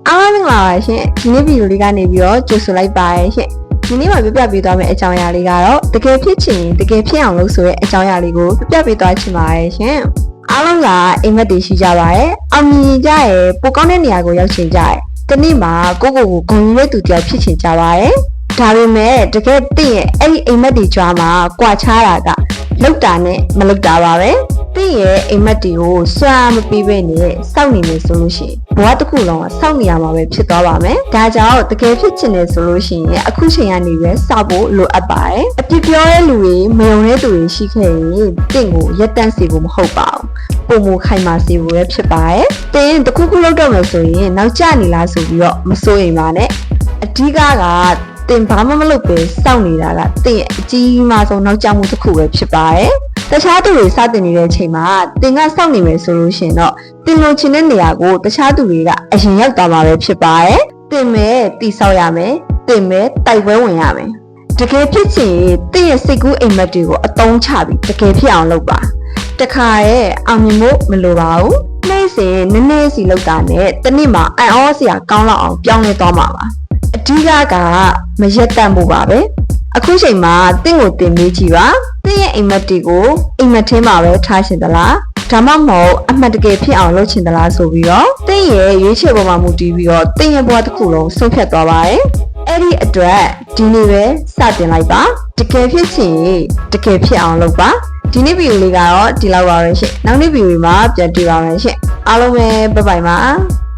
အားမင်္ဂလာပါရှင်ဒီနေ့ဗီဒီယိုလေးကနေပြီးတော့ကြိုဆိုလိုက်ပါရရှင်ဒီနေ့မှာပြပြပေးသွားမယ့်အကြောင်းအရာလေးကတော့တကယ်ဖြစ်ချင်တကယ်ဖြစ်အောင်လုပ်ဆိုတဲ့အကြောင်းအရာလေးကိုပြပြပေးသွားချင်ပါရရှင်အားလုံးကအိမ်မက်တွေရှိကြပါရဲ့အောင်မြင်ကြရဲ့ပိုကောင်းတဲ့နေရာကိုရောက်ချင်ကြရဲ့ဒီနေ့မှာကိုကိုကိုဂုဏ်ယူတဲ့သူတယောက်ဖြစ်ချင်ကြပါရဲ့ဒါပေမဲ့တကယ်တင့်ရဲ့အဲ့ဒီအိမ်မက်တွေကြွားမှာကြွာချတာကလောက်တာနဲ့မလောက်တာပါပဲတင့်ရဲ့အိမ်မက်တွေကိုစွာမပြီးပဲနဲ့စောင့်နေမယ်ဆိုလို့ရှိရင်ဘဝတစ်ခုလုံးကစောင့်နေရမှာပဲဖြစ်သွားပါမယ်ဒါကြောင့်တကယ်ဖြစ်ချင်တယ်ဆိုလို့ရှိရင်အခုချိန်ကနေပဲစောင့်ဖို့လိုအပ်ပါတယ်အပြစ်ပြောတဲ့လူတွေမယုံတဲ့သူတွေရှိခဲ့ရင်တင့်ကိုရက်တန့်စေဖို့မဟုတ်ပါဘူးပုံမခိုင်မာစေဖို့ပဲဖြစ်ပါတယ်တင်းတခုခုလောက်တော့မယ်ဆိုရင်နောက်ကျနေလားဆိုပြီးတော့မစိုးရင်ပါနဲ့အဓိကတင်ဘာမှမလုပ်ပဲစောင့်နေတာကတင်ရဲ့အကြီးမားဆုံးနောက်ကျမှုတစ်ခုပဲဖြစ်ပါတယ်တခြားသူတွေစတင်နေတဲ့အချိန်မှာတင်ကစောင့်နေမယ်ဆိုလို့ရှိရင်တော့တင်လိုချင်တဲ့နေရာကိုတခြားသူတွေကအရင်ရောက်သွားမှာပဲဖြစ်ပါတယ်တင်မဲ့တိဆောက်ရမယ်တင်မဲ့တိုက်ပွဲဝင်ရမယ်တကယ်ဖြစ်ချင်တင်ရဲ့စိတ်ကူးအိမ်မက်တွေကိုအတုံးချပြီးတကယ်ဖြစ်အောင်လုပ်ပါတခါရဲ့အောင်မြင်ဖို့မလိုပါဘူးနှိမ့်စင်နည်းနည်းစီလောက်တာနဲ့တနေ့မှာအံ့ဩစရာကောင်းလောက်အောင်ပြောင်းလဲသွားမှာပါအဓိကမရက်တန့်ဖို့ပါပဲအခုချိန်မှာတင့်ကိုတင်မေးကြည့်ပါတင့်ရဲ့အိမ်မက်တွေကိုအိမ်မက်ထဲမှာပဲထားရှင်သလားဒါမှမဟုတ်အမှတ်တကယ်ဖြစ်အောင်လုပ်ချင်သလားဆိုပြီးတော့တင့်ရဲ့ရွေးချယ်ပုံမှာမူတည်ပြီးတော့တင့်ရဲ့ဘဝတစ်ခုလုံးဆုံးဖြတ်သွားပါတယ်အဲ့ဒီအတွက်ဒီနေ့ပဲစတင်လိုက်ပါတကယ်ဖြစ်ချင်တကယ်ဖြစ်အောင်လုပ်ပါဒီနေ့ဗီဒီယိုလေးကတော့ဒီလောက်ပါပဲရှင်နောက်နေ့ဗီဒီယိုမှာပြန်တွေ့ပါမယ်ရှင်အားလုံးပဲဘိုင်ဘိုင်ပါ